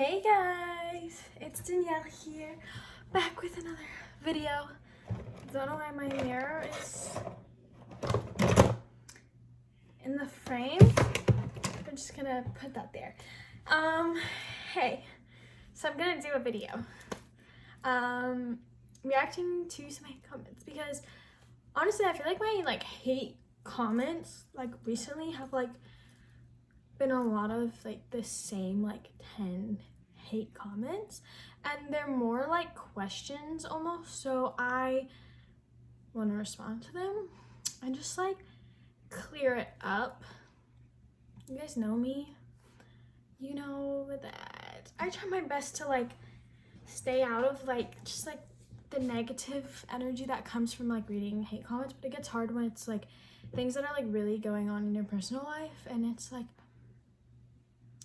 Hey guys, it's Danielle here, back with another video. Don't know why my mirror is in the frame. I'm just gonna put that there. Hey, so I'm gonna do a video, reacting to some hate comments because honestly, I feel like my hate comments recently have been a lot of the same 10 hate comments, and they're more like questions almost, so I want to respond to them and just clear it up. You guys know me, you know that I try my best to stay out of just the negative energy that comes from reading hate comments, but it gets hard when it's things that are really going on in your personal life, and it's I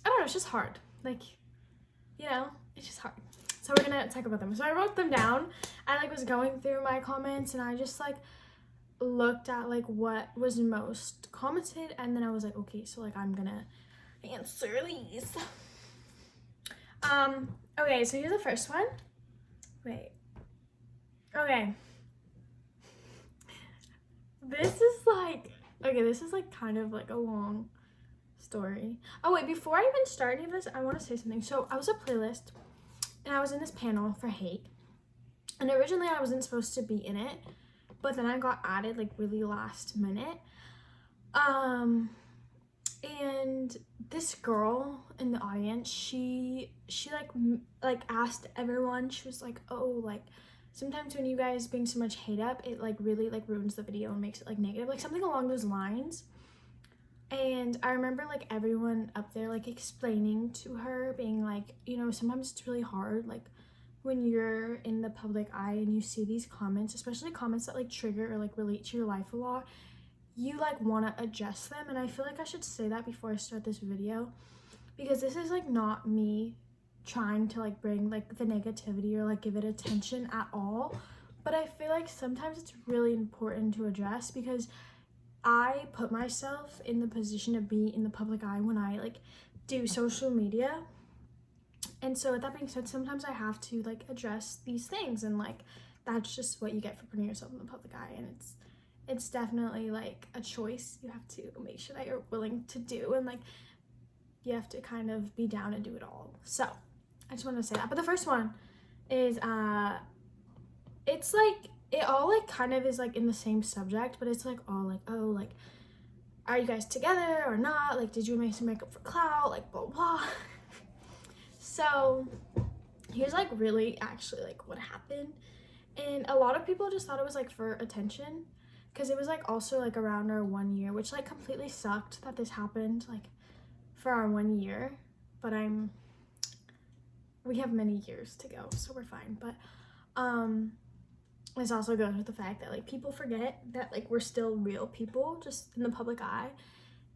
don't know, it's just hard. It's just hard. So we're gonna talk about them. So I wrote them down. I was going through my comments, and I just looked at what was most commented, and then I was like, okay, so I'm gonna answer these. Okay, so here's the first one. Wait. Okay. This is kind of a long story. Oh wait, before I even start any of this, I want to say something. So I was a playlist, and I was in this panel for hate, and originally I wasn't supposed to be in it, but then I got added really last minute. And this girl in the audience, she asked everyone. She was like, oh, sometimes when you guys bring so much hate up, it really ruins the video and makes it negative, something along those lines. And I remember everyone up there explaining to her, being sometimes it's really hard when you're in the public eye and you see these comments, especially comments that trigger or relate to your life a lot, you want to adjust them. And I feel I should say that before I start this video, because this is not me trying to bring the negativity or give it attention at all, but I feel sometimes it's really important to address, because I put myself in the position to be in the public eye when I do social media. And so with that being said, sometimes I have to address these things, and that's just what you get for putting yourself in the public eye. And it's definitely a choice you have to make sure that you're willing to do, and you have to kind of be down and do it all. So I just want to say that. But the first one is it's it all kind of is in the same subject, but it's all oh, are you guys together or not, did you make some makeup for clout, blah blah. So here's really actually what happened, and a lot of people just thought it was for attention, because it was also around our 1 year, which completely sucked that this happened for our 1 year, but we have many years to go, so we're fine. But this also goes with the fact that people forget that we're still real people just in the public eye.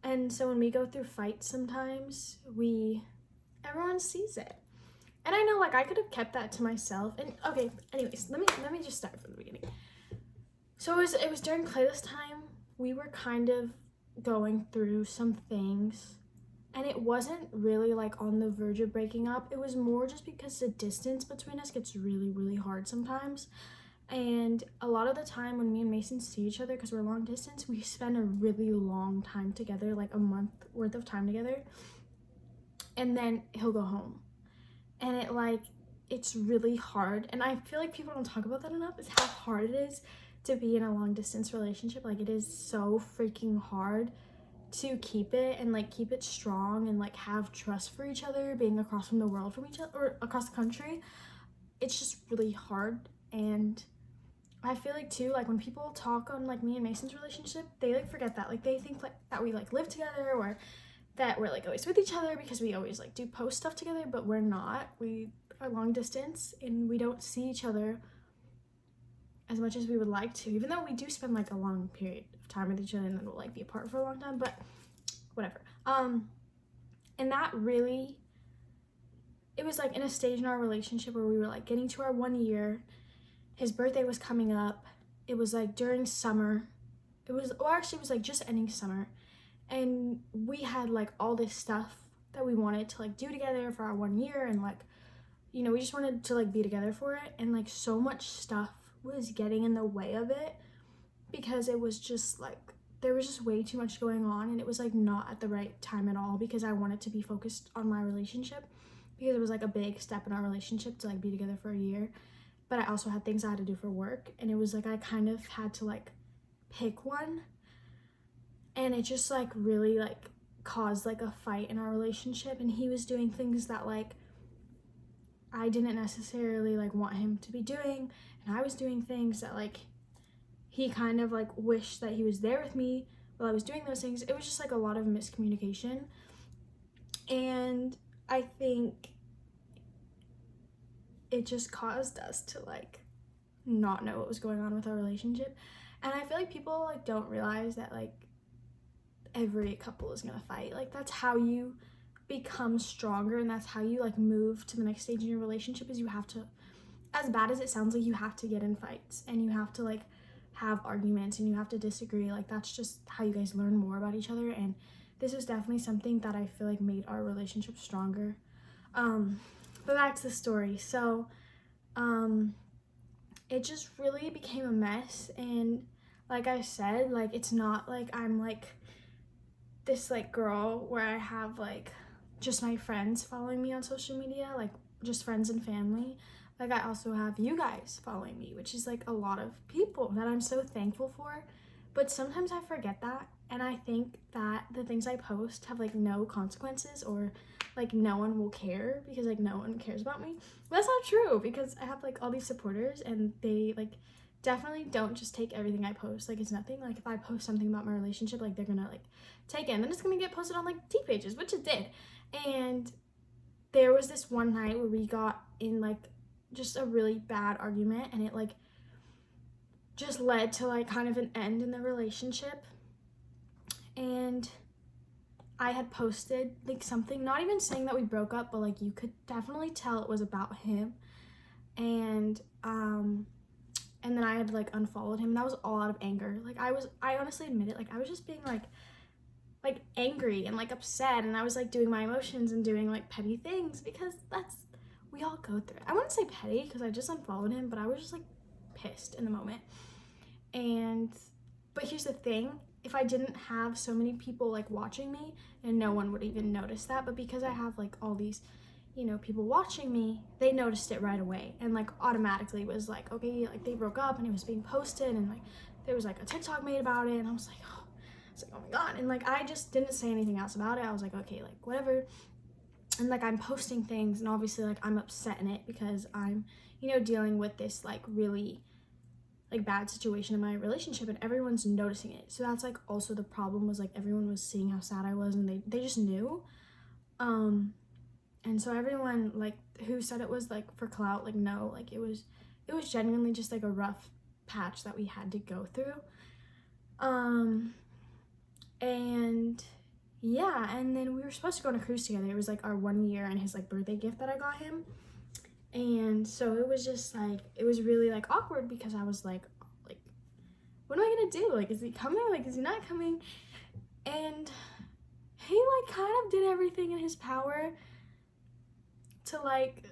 And so when we go through fights, sometimes everyone sees it. And I know I could have kept that to myself. And okay, anyways, let me just start from the beginning. So it was during playlist time. We were kind of going through some things, and it wasn't really on the verge of breaking up. It was more just because the distance between us gets really, really hard sometimes. And a lot of the time when me and Mason see each other, because we're long distance, we spend a really long time together, a month worth of time together, and then he'll go home. And it's really hard, and I feel people don't talk about that enough, is how hard it is to be in a long distance relationship. It is so freaking hard to keep it, and keep it strong, and have trust for each other, being across from the world from each other, or across the country. It's just really hard. And I feel too, when people talk on me and Mason's relationship, they forget that they think that we live together, or that we're always with each other, because we always do post stuff together, but we're not. We are long distance, and we don't see each other as much as we would like to, even though we do spend a long period of time with each other, and then we'll be apart for a long time, but whatever. And that really, it was in a stage in our relationship where we were getting to our 1 year. His birthday was coming up. It was during summer. It was just ending summer, and we had all this stuff that we wanted to like do together for our 1 year, and like, you know, we just wanted to like be together for it, and like so much stuff was getting in the way of it because it was just like there was just way too much going on, and it was like not at the right time at all because I wanted to be focused on my relationship because it was like a big step in our relationship to like be together for a year. But I also had things I had to do for work, and it was like I kind of had to like pick one, and it just like really like caused like a fight in our relationship. And he was doing things that like I didn't necessarily like want him to be doing, and I was doing things that like he kind of like wished that he was there with me while I was doing those things. It was just like a lot of miscommunication, and I think it just caused us to like not know what was going on with our relationship. And I feel like people like don't realize that like every couple is gonna fight. Like that's how you become stronger, and that's how you like move to the next stage in your relationship. Is you have to, as bad as it sounds, like you have to get in fights, and you have to like have arguments, and you have to disagree. Like that's just how you guys learn more about each other. And this is definitely something that I feel like made our relationship stronger. But back to the story. So it just really became a mess, and like I said, like it's not like I'm like this like girl where I have like just my friends following me on social media, like just friends and family. Like I also have you guys following me, which is like a lot of people that I'm so thankful for. But sometimes I forget that, and I think that the things I post have like no consequences, or like no one will care because like no one cares about me. But that's not true, because I have like all these supporters, and they like definitely don't just take everything I post like it's nothing. Like if I post something about my relationship, like they're gonna like take it, and then it's gonna get posted on like tea pages, which it did. And there was this one night where we got in like just a really bad argument, and it like just led to like kind of an end in the relationship. And I had posted like something, not even saying that we broke up, but like you could definitely tell it was about him. And then I had like unfollowed him, and that was all out of anger. Like I honestly admit it, like I was just being like angry and like upset, and I was like doing my emotions and doing like petty things, because we all go through it. I wouldn't say petty because I just unfollowed him, but I was just like pissed in the moment. But here's the thing, if I didn't have so many people like watching me, and no one would even notice that, but because I have like all these, you know, people watching me, they noticed it right away, and like automatically was like, okay, like they broke up, and it was being posted, and like there was like a TikTok made about it, and I was like, oh my god. And like I just didn't say anything else about it. I was like, okay, like whatever. And like I'm posting things, and obviously like I'm upset in it because I'm, you know, dealing with this like really like bad situation in my relationship, and everyone's noticing it. So that's like also the problem, was like everyone was seeing how sad I was, and they just knew. And so everyone like who said it was like for clout, like no, like it was genuinely just like a rough patch that we had to go through. And yeah, and then we were supposed to go on a cruise together. It was like our 1 year and his like birthday gift that I got him. And so it was just like, it was really like awkward, because I was like what am I gonna do? Like, is he coming? Like, is he not coming? And he like kind of did everything in his power to like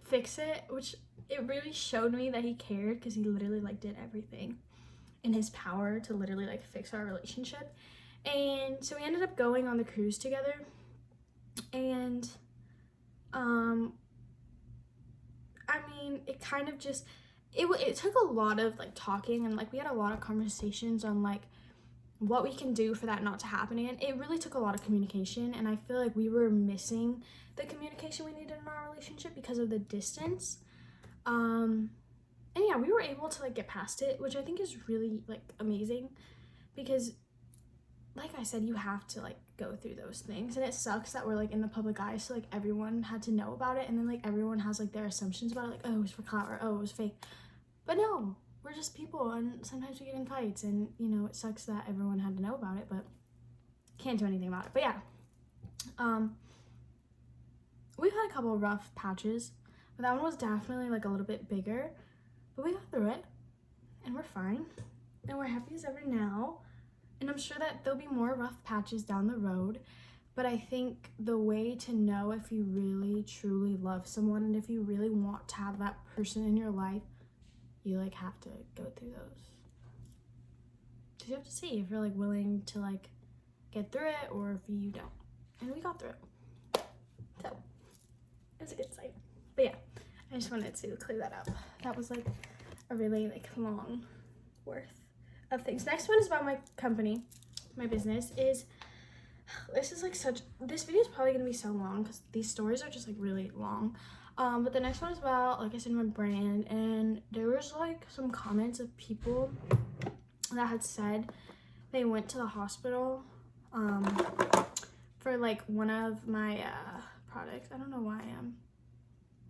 fix it, which it really showed me that he cared, because he literally like did everything in his power to literally like fix our relationship. And so we ended up going on the cruise together, and I mean, it kind of just it took a lot of like talking, and like we had a lot of conversations on like what we can do for that not to happen again. It really took a lot of communication, and I feel like we were missing the communication we needed in our relationship because of the distance. And yeah, we were able to like get past it, which I think is really like amazing, because like I said, you have to like go through those things, and it sucks that we're like in the public eye, so like everyone had to know about it, and then like everyone has like their assumptions about it, like, oh, it was for clout, or oh, it was fake. But no, we're just people, and sometimes we get in fights, and you know, it sucks that everyone had to know about it, but can't do anything about it. But yeah, we've had a couple of rough patches, but that one was definitely like a little bit bigger, but we got through it, and we're fine, and we're happy as ever now. And I'm sure that there'll be more rough patches down the road, But I think the way to know if you really truly love someone and if you really want to have that person in your life, you like have to go through those. Because you have to see if you're like willing to like get through it or if you don't. And we got through it. So it was a good sight. But yeah, I just wanted to clear that up. That was like a really like long worth of things. Next one is about my company, my business. This video is probably gonna be so long because these stories are just like really long. But the next one is about, like I said, my brand, and there was like some comments of people that had said they went to the hospital for like one of my products. I don't know why I'm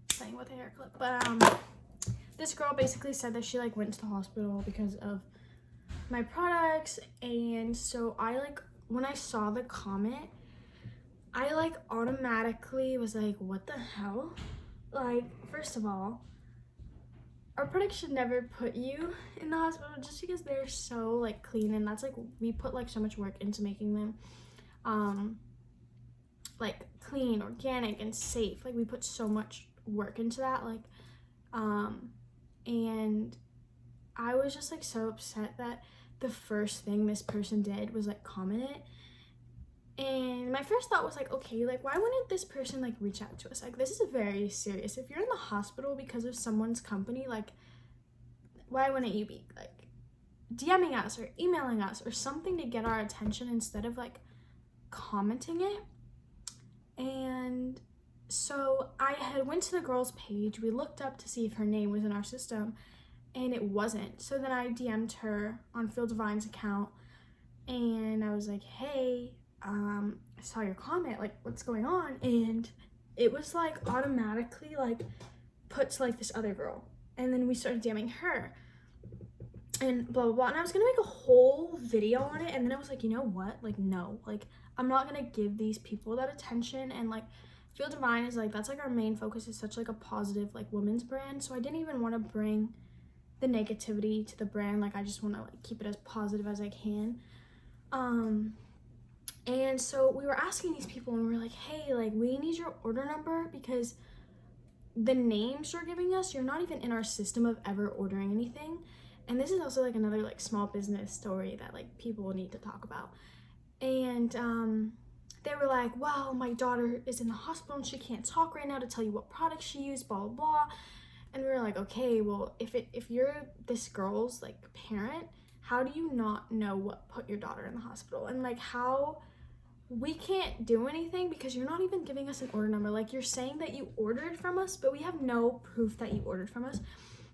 playing with a hair clip, but this girl basically said that she like went to the hospital because of my products. And so I like, when I saw the comment, I like automatically was like, what the hell? Like, first of all, our products should never put you in the hospital just because they're so like clean, and that's like, we put like so much work into making them like clean, organic, and safe. Like we put so much work into that, like and I was just like so upset that the first thing this person did was like comment it. And my first thought was like, okay, like why wouldn't this person like reach out to us? Like this is very serious. If you're in the hospital because of someone's company, like why wouldn't you be like DMing us or emailing us or something to get our attention instead of like commenting it? And so I had went to the girl's page. We looked up to see if her name was in our system, and it wasn't. So then I DM'd her on Phil Divine's account, and I was like, hey, I saw your comment, like what's going on? And it was like automatically like put to like this other girl, and then we started DMing her and blah blah blah. And I was gonna make a whole video on it, and then I was like, you know what, like no, like I'm not gonna give these people that attention. And like Feel Divine is like, that's like our main focus, is such like a positive like women's brand, so I didn't even want to bring the negativity to the brand. Like I just want to like keep it as positive as I can. And so we were asking these people, and we were like, hey, like we need your order number because the names you're giving us, you're not even in our system of ever ordering anything. And this is also like another like small business story that like people need to talk about. And they were like, well, my daughter is in the hospital and she can't talk right now to tell you what products she used, blah blah blah. And we were like, okay, well, if you're this girl's like parent, how do you not know what put your daughter in the hospital? And like, how we can't do anything because you're not even giving us an order number. Like you're saying that you ordered from us, but we have no proof that you ordered from us.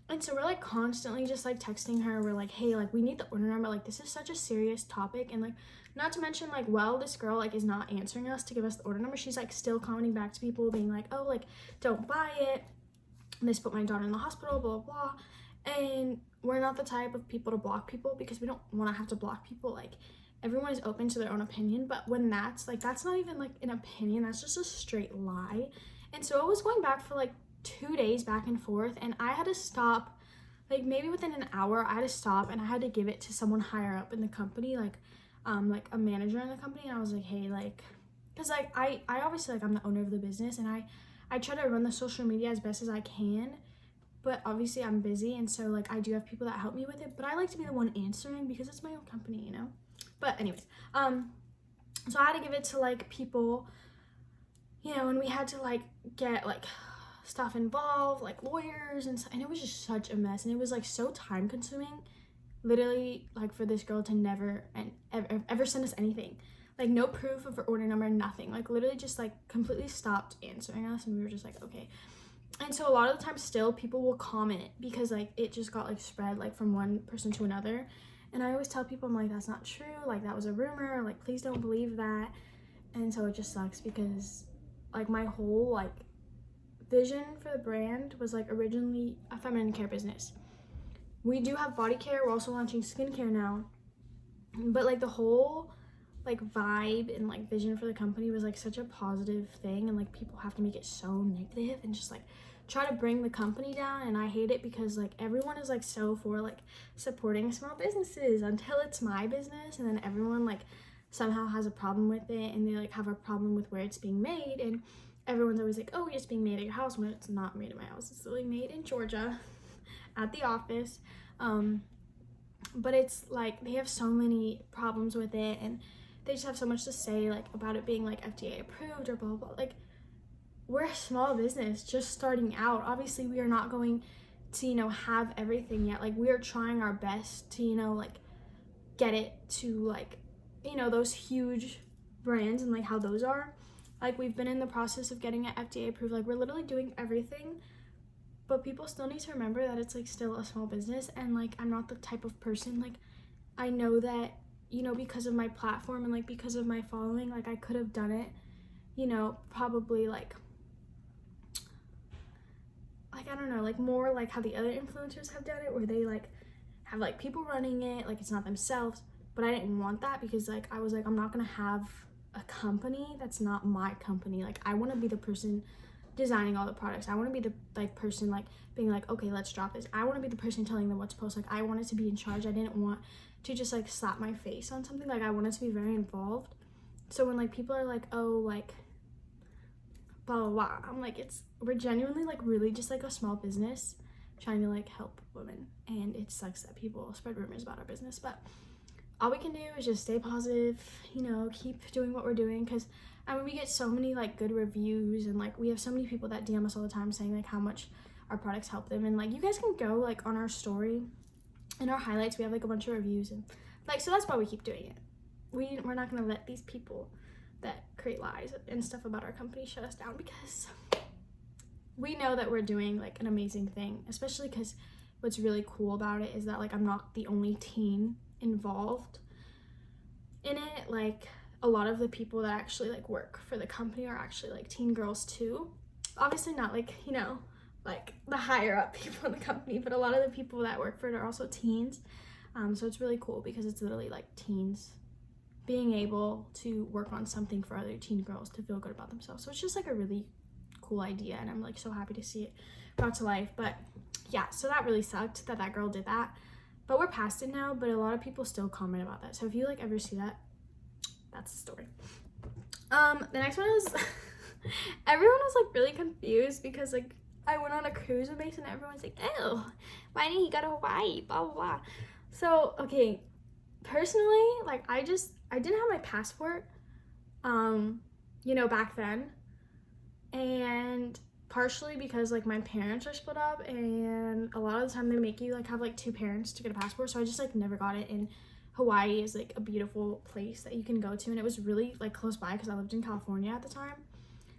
And so we're like constantly just like texting her. We're like, hey, like we need the order number. Like this is such a serious topic. And like, not to mention like, well, this girl like is not answering us to give us the order number. She's like still commenting back to people being like, oh, like don't buy it. This put my daughter in the hospital, blah blah blah. And we're not the type of people to block people because we don't want to have to block people. Like everyone is open to their own opinion, but when that's not even like an opinion, that's just a straight lie. And so it was going back for like 2 days back and forth, and I had to stop, like maybe within an hour I had to stop, and I had to give it to someone higher up in the company, like a manager in the company. And I was like, hey, like, because like I obviously like I'm the owner of the business, and I try to run the social media as best as I can, but obviously I'm busy, and so like I do have people that help me with it, but I like to be the one answering because it's my own company, you know. But anyways, so I had to give it to like people, you know, and we had to like get like stuff involved, like lawyers, and it was just such a mess, and it was like so time consuming, literally, like for this girl to never and ever send us anything, like no proof of her order number, nothing, like literally just like completely stopped answering us. And we were just like, okay. And so a lot of the time still people will comment because like it just got like spread like from one person to another. And I always tell people, I'm like, that's not true, like that was a rumor, like please don't believe that. And so it just sucks because like my whole like vision for the brand was like originally a feminine care business. We do have body care, we're also launching skincare now, but like the whole like vibe and like vision for the company was like such a positive thing, and like people have to make it so negative and just like try to bring the company down. And I hate it because like everyone is like so for like supporting small businesses until it's my business, and then everyone like somehow has a problem with it, and they like have a problem with where it's being made, and everyone's always like, oh, it's being made at your house, when it's not made at my house. It's literally made in Georgia at the office. But it's like they have so many problems with it, and they just have so much to say like about it being like FDA approved or blah blah blah. Like, we're a small business just starting out. Obviously we are not going to, you know, have everything yet. Like, we are trying our best to, you know, like get it to like, you know, those huge brands and like how those are. Like, we've been in the process of getting it FDA approved. Like, we're literally doing everything, but people still need to remember that it's like still a small business, and like I'm not the type of person, like I know that, you know, because of my platform and like because of my following, like I could have done it, you know, probably like I don't know, like more like how the other influencers have done it, where they like have like people running it, like it's not themselves. But I didn't want that, because like I was like, I'm not gonna have a company that's not my company. Like, I want to be the person designing all the products. I want to be the like person like being like, okay, let's drop this. I want to be the person telling them what to post. Like, I wanted to be in charge. I didn't want to just like slap my face on something. Like, I wanted to be very involved. So when like people are like, oh, like blah blah blah, I'm like, we're genuinely like really just like a small business trying to like help women, and it sucks that people spread rumors about our business. But all we can do is just stay positive, you know, keep doing what we're doing, because I mean, we get so many like good reviews, and like we have so many people that DM us all the time saying like how much our products help them. And like, you guys can go like on our story, in our highlights we have like a bunch of reviews, and like, so that's why we keep doing it. We're not gonna let these people that create lies and stuff about our company shut us down, because we know that we're doing like an amazing thing. Especially because what's really cool about it is that like I'm not the only teen involved in it. Like, a lot of the people that actually like work for the company are actually like teen girls too. Obviously not like, you know, like the higher up people in the company, but a lot of the people that work for it are also teens. So it's really cool, because it's literally like teens being able to work on something for other teen girls to feel good about themselves. So it's just like a really cool idea, and I'm like so happy to see it brought to life. But yeah, so that really sucked that girl did that, but we're past it now. But a lot of people still comment about that, so if you like ever see that, that's the story. The next one is everyone was like really confused, because like I went on a cruise with Mason, and everyone's like, oh, why didn't he go to Hawaii, blah blah blah. So okay, personally, like I didn't have my passport you know, back then, and partially because like my parents are split up, and a lot of the time they make you like have like two parents to get a passport, so I just like never got it. And Hawaii is like a beautiful place that you can go to, and it was really like close by because I lived in California at the time,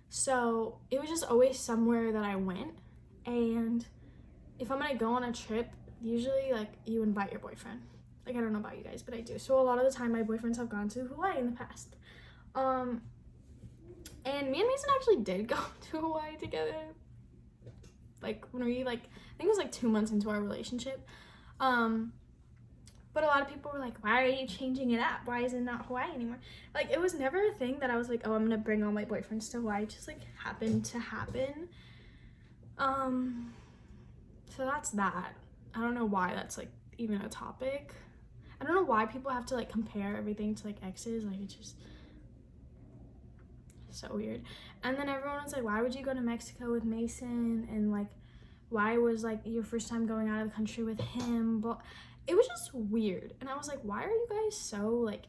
so it was just always somewhere that I went. And if I'm gonna go on a trip, usually like you invite your boyfriend. Like, I don't know about you guys, but I do. So a lot of the time my boyfriends have gone to Hawaii in the past. And me and Mason actually did go to Hawaii together. Like, when we like, I think it was like 2 months into our relationship. But a lot of people were like, why are you changing it up? Why is it not Hawaii anymore? Like, it was never a thing that I was like, oh, I'm gonna bring all my boyfriends to Hawaii. It just like happened to happen. So that's that. I don't know why that's like even a topic. I don't know why people have to like compare everything to like exes. Like, it's just so weird. And then everyone was like, why would you go to Mexico with Mason? And like, why was like your first time going out of the country with him? But it was just weird. And I was like, why are you guys so like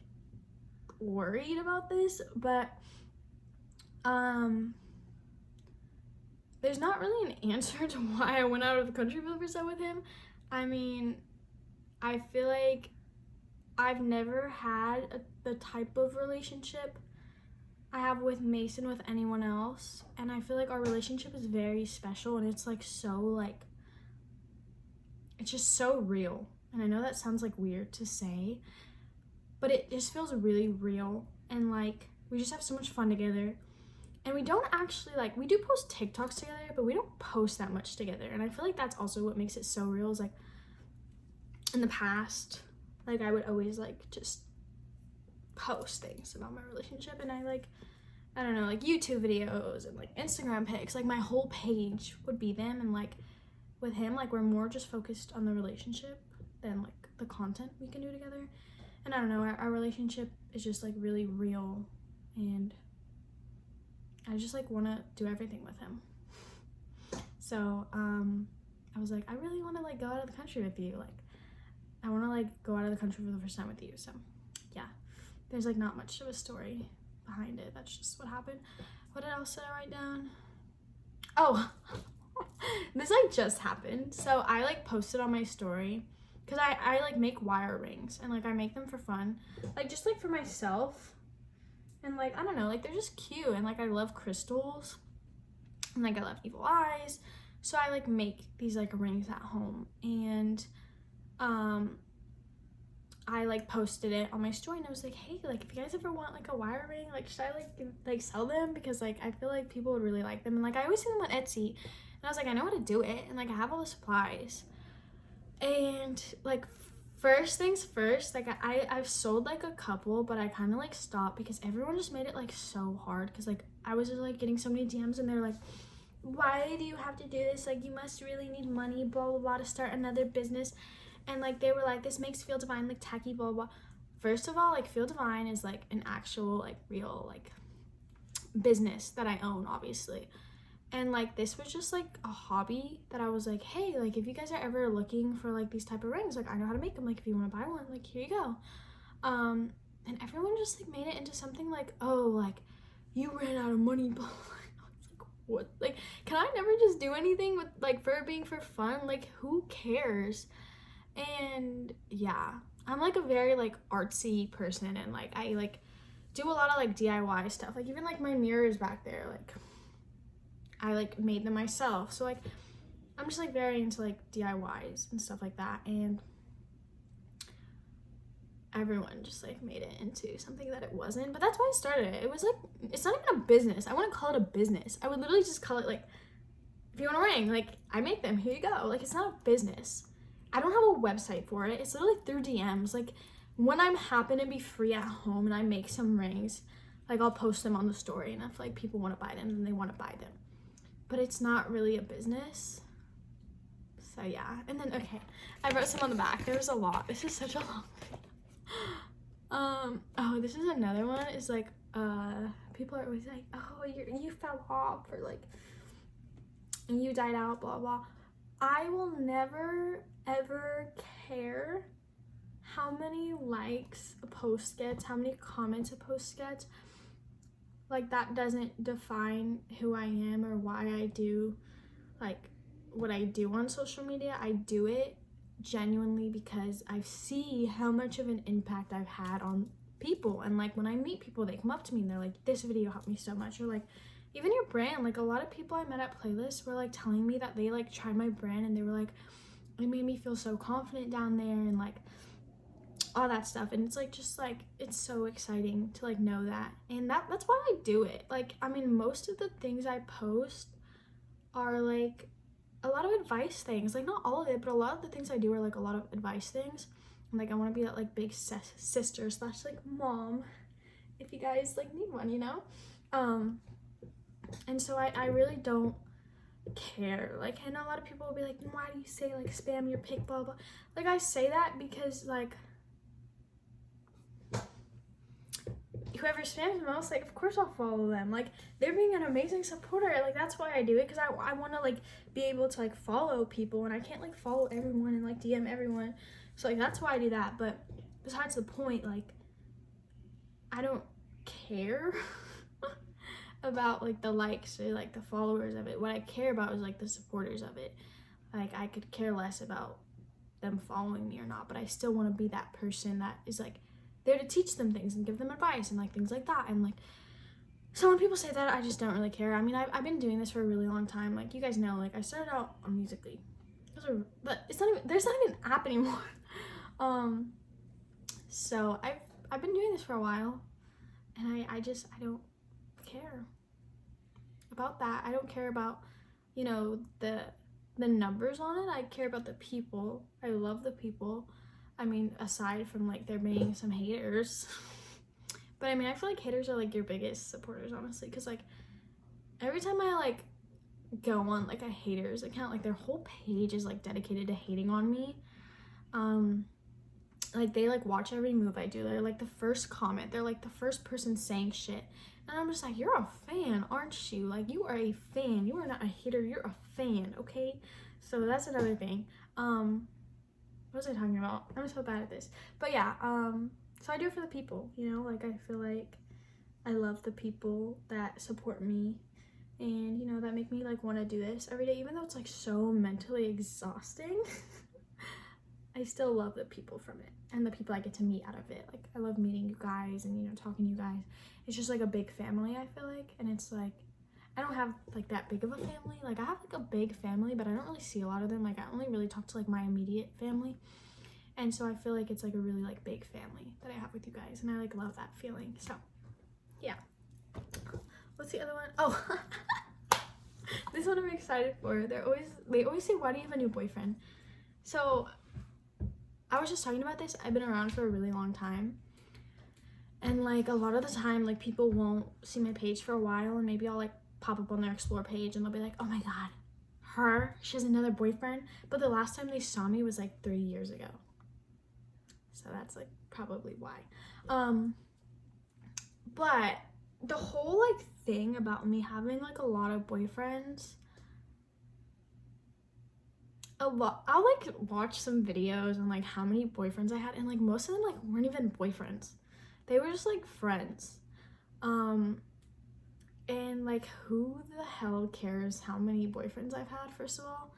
worried about this? But there's not really an answer to why I went out of the country for the first time with him. I mean, I feel like I've never had the type of relationship I have with Mason with anyone else, and I feel like our relationship is very special, and it's like so like, it's just so real. And I know that sounds like weird to say, but it just feels really real, and like we just have so much fun together. And we don't actually like, we do post TikToks together, but we don't post that much together. And I feel like that's also what makes it so real, is like in the past, like I would always like just post things about my relationship, and I don't know, like YouTube videos and like Instagram pics, like my whole page would be them. And like with him, like we're more just focused on the relationship than like the content we can do together. And I don't know, our relationship is just like really real, and I just like want to do everything with him. So I was like, I really want to like go out of the country with you. Like, I want to like go out of the country for the first time with you. So yeah, there's like not much of a story behind it. That's just what happened. What else did I write down? Oh, this like just happened. So I like posted on my story, because I like make wire rings, and like I make them for fun, like just like for myself, and like I don't know, like they're just cute, and like I love crystals, and like I love evil eyes, so I like make these like rings at home. And I like posted it on my story, and I was like, hey, like if you guys ever want like a wire ring, like should I like sell them, because like I feel like people would really like them. And like I always see them on Etsy, and I was like, I know how to do it, and like I have all the supplies. And like first things first, like I've sold like a couple, but I kind of like stopped because everyone just made it like so hard, because like I was just like getting so many DMs, and they're like, why do you have to do this, like you must really need money, blah blah blah, to start another business. And like they were like, this makes Feel Divine like tacky, blah blah. First of all, like Feel Divine is like an actual like real like business that I own, obviously. And like this was just like a hobby that I was like, hey, like if you guys are ever looking for like these type of rings, like I know how to make them, like if you want to buy one, like here you go. And everyone just like made it into something like, oh, like you ran out of money, blah. I was like, what? Like, can I never just do anything with like for being for fun? Like who cares? And yeah, I'm like a very like artsy person, and like I like do a lot of like DIY stuff. Like even like my mirrors back there, like I like made them myself. So like I'm just like very into like DIYs and stuff like that. And everyone just like made it into something that it wasn't. But that's why I started it. It was like, it's not even a business. I wouldn't call it a business. I would literally just call it like, if you want a ring, like I make them, here you go. Like it's not a business. I don't have a website for it. It's literally through DMs. Like when I'm happen to be free at home and I make some rings, like I'll post them on the story, and if like people want to buy them, then they want to buy them. But it's not really a business. So yeah. And then okay, I wrote some on the back. There was a lot. This is such a long thing. Oh, this is another one. It's like people are always like, oh, you fell off, or like you died out, blah blah. I will never ever care how many likes a post gets, how many comments a post gets. Like that doesn't define who I am or why I do like what I do on social media. I do it genuinely because I see how much of an impact I've had on people. And like when I meet people, they come up to me and they're like, this video helped me so much. Or like even your brand, like a lot of people I met at playlists were like telling me that they like tried my brand, and they were like, it made me feel so confident down there, and like all that stuff. And it's like just like it's so exciting to like know that. And that's why I do it. Like I mean, most of the things I post are like a lot of advice things. Like not all of it, but a lot of the things I do are like a lot of advice things. And like I want to be that like big sister slash like mom, if you guys like need one, you know. And so I really don't care. Like I know a lot of people will be like, why do you say like spam your pic, blah blah. Like I say that because like whoever spams the most, like of course I'll follow them. Like they're being an amazing supporter. Like that's why I do it, because I want to like be able to like follow people, and I can't like follow everyone and like DM everyone. So like that's why I do that. But besides the point, like I don't care about like the likes or like the followers of it. What I care about is like the supporters of it. Like I could care less about them following me or not, but I still want to be that person that is like there to teach them things and give them advice and like things like that. And like, so when people say that, I just don't really care. I mean, I've been doing this for a really long time. Like you guys know, like I started out on Musical.ly, but it's not even, there's not even an app anymore. So I've been doing this for a while, and I don't care about that. I don't care about, you know, the numbers on it. I care about the people. I love the people. I mean, aside from like there being some haters, but I mean, I feel like haters are like your biggest supporters, honestly, because like every time I like go on like a haters account, like their whole page is like dedicated to hating on me. like they like watch every move I do. They're like the first comment. They're like the first person saying shit. And I'm just like, you're a fan, aren't you? Like, you are a fan. You are not a hater. You're a fan, okay? So that's another thing. What was I talking about? I'm so bad at this. But yeah, so I do it for the people, you know? Like, I feel like I love the people that support me and, you know, that make me, like, want to do this every day. Even though it's, like, so mentally exhausting, I still love the people from it and the people I get to meet out of it. Like, I love meeting you guys and, you know, talking to you guys. It's just like a big family, I feel like. And it's like, I don't have like that big of a family. Like, I have like a big family, but I don't really see a lot of them. Like, I only really talk to like my immediate family. And so I feel like it's like a really like big family that I have with you guys. And I like love that feeling. So yeah. What's the other one? Oh, this one I'm excited for. They always say, why do you have a new boyfriend? So I was just talking about this. I've been around for a really long time. And like a lot of the time, like people won't see my page for a while, and maybe I'll like pop up on their explore page and they'll be like, oh my god, she has another boyfriend. But the last time they saw me was like 3 years ago. So that's like probably why. But the whole like thing about me having like a lot of boyfriends, I'll like watch some videos on like how many boyfriends I had, and like most of them like weren't even boyfriends. They were just like friends. And like, who the hell cares how many boyfriends I've had, first of all?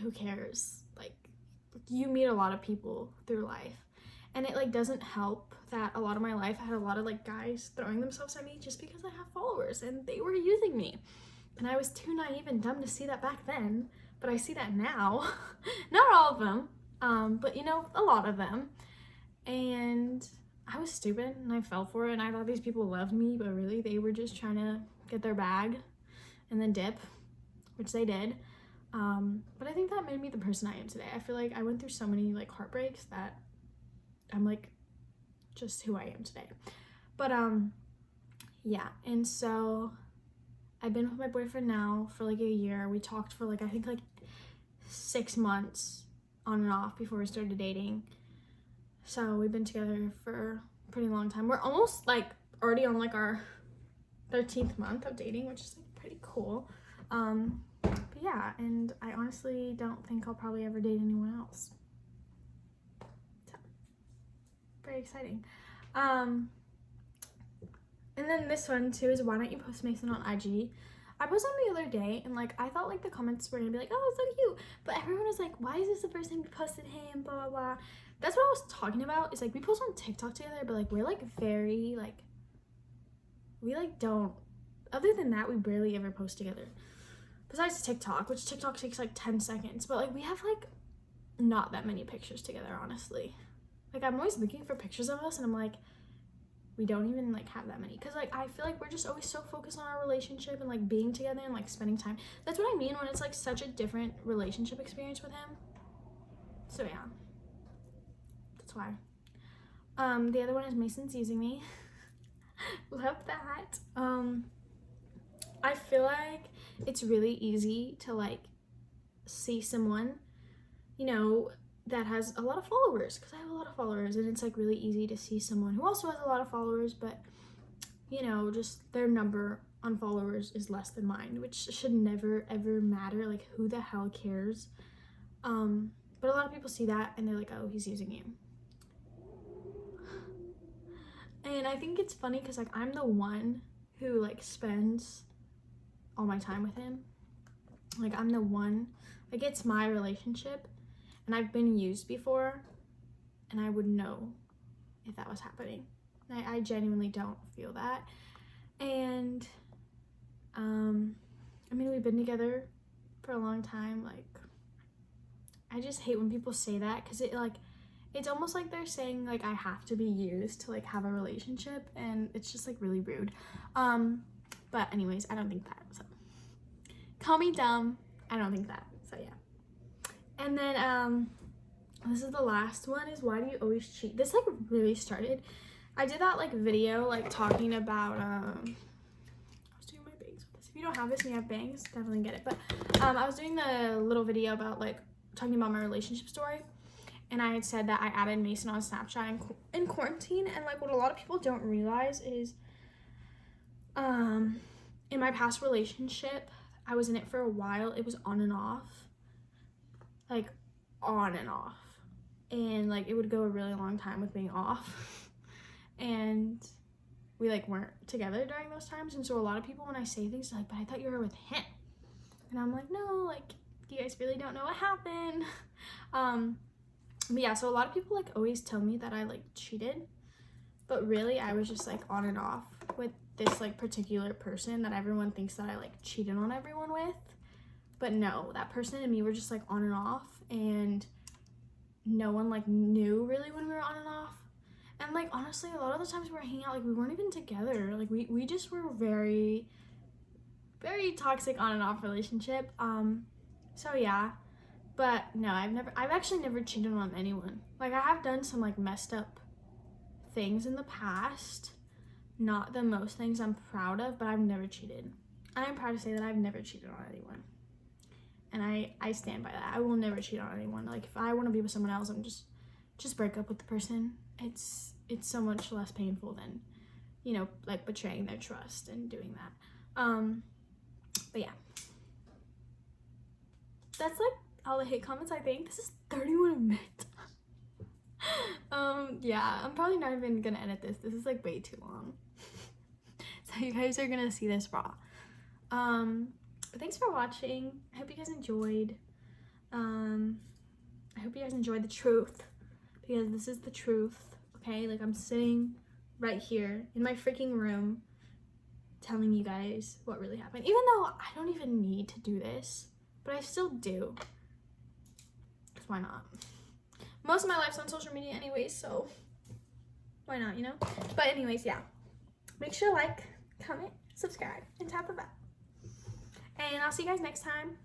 Who cares? Like, you meet a lot of people through life, and it like doesn't help that a lot of my life I had a lot of like guys throwing themselves at me just because I have followers, and they were using me. And I was too naive and dumb to see that back then, but I see that now. Not all of them, but you know, a lot of them. And I was stupid and I fell for it, and I thought these people loved me, but really they were just trying to get their bag and then dip, which they did. But I think that made me the person I am today. I feel like I went through so many like heartbreaks that I'm like just who I am today. But yeah, and so I've been with my boyfriend now for like a year. We talked for like I think like 6 months on and off before we started dating. So we've been together for a pretty long time. We're almost like already on like our 13th month of dating, which is like pretty cool. But yeah, and I honestly don't think I'll probably ever date anyone else. So very exciting. And then this one too is, why don't you post Mason on IG? I posted him the other day, and like I thought like the comments were gonna be like, oh, it's so cute, but everyone was like, why is this the first time you posted him, blah blah blah. That's what I was talking about. Is like, we post on TikTok together, but like we're like very like, we like don't, other than that we barely ever post together besides TikTok, which TikTok takes like 10 seconds, but like we have like not that many pictures together, honestly. Like, I'm always looking for pictures of us, and I'm like, we don't even like have that many, because like I feel like we're just always so focused on our relationship and like being together and like spending time. That's what I mean when it's like such a different relationship experience with him. So yeah, that's why. The other one is Mason's using me. Love that. I feel like it's really easy to like see someone, you know, that has a lot of followers, because I have a lot of followers, and it's like really easy to see someone who also has a lot of followers, but you know, just their number on followers is less than mine, which should never ever matter. Like, who the hell cares? But a lot of people see that and they're like, oh, he's using you. And I think it's funny because like I'm the one who like spends all my time with him. Like, I'm the one, like, it's my relationship, and I've been used before, and I would know if that was happening. I genuinely don't feel that. And I mean, we've been together for a long time. Like, I just hate when people say that, because it like, it's almost like they're saying like I have to be used to like have a relationship, and it's just like really rude. But anyways, I don't think that, so call me dumb. I don't think that, so yeah. And then this is the last one, is why do you always cheat? This like really started, I did that like video like talking about I was doing my bangs with this. If you don't have this and you have bangs, definitely get it. But I was doing the little video about like talking about my relationship story, and I had said that I added Mason on Snapchat in quarantine. And like what a lot of people don't realize is in my past relationship, I was in it for a while. It was on and off, like on and off, and like it would go a really long time with being off and we like weren't together during those times. And so a lot of people, when I say things, are like, but I thought you were with him, and I'm like, no, like you guys really don't know what happened. But yeah, so a lot of people like always tell me that I like cheated, but really I was just like on and off with this like particular person that everyone thinks that I like cheated on everyone with. But no, that person and me were just like on and off, and no one like knew really when we were on and off. And like honestly, a lot of the times we were hanging out, like we weren't even together. Like we just were very, very toxic on and off relationship. So yeah. But no, I've actually never cheated on anyone. Like I have done some like messed up things in the past. Not the most things I'm proud of, but I've never cheated. And I'm proud to say that I've never cheated on anyone. And I stand by that. I will never cheat on anyone. Like if I want to be with someone else, I'm just break up with the person. It's so much less painful than, you know, like betraying their trust and doing that. But yeah. That's like all the hate comments, I think. This is 31 minutes. Yeah, I'm probably not even gonna edit this. This is like way too long. So you guys are gonna see this raw. Thanks for watching. I hope you guys enjoyed. I hope you guys enjoyed the truth, because this is the truth, okay? Like I'm sitting right here in my freaking room telling you guys what really happened, even though I don't even need to do this, but I still do. Because why not? Most of my life's on social media anyways, so why not, you know? But anyways, yeah. Make sure to like, comment, subscribe, and tap the bell. And I'll see you guys next time.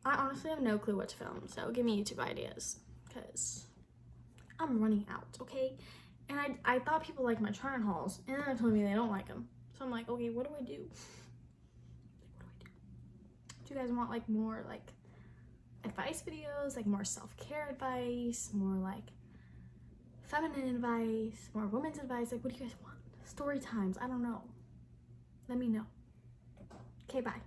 I honestly have no clue what to film, so give me YouTube ideas, because I'm running out, okay? And I thought people liked my try-on hauls, and then they told me they don't like them. So I'm like, okay, what do I do? Do you guys want like more like advice videos, like more self-care advice, more like feminine advice, more women's advice? Like what do you guys want? Story times, I don't know. Let me know. Okay, bye.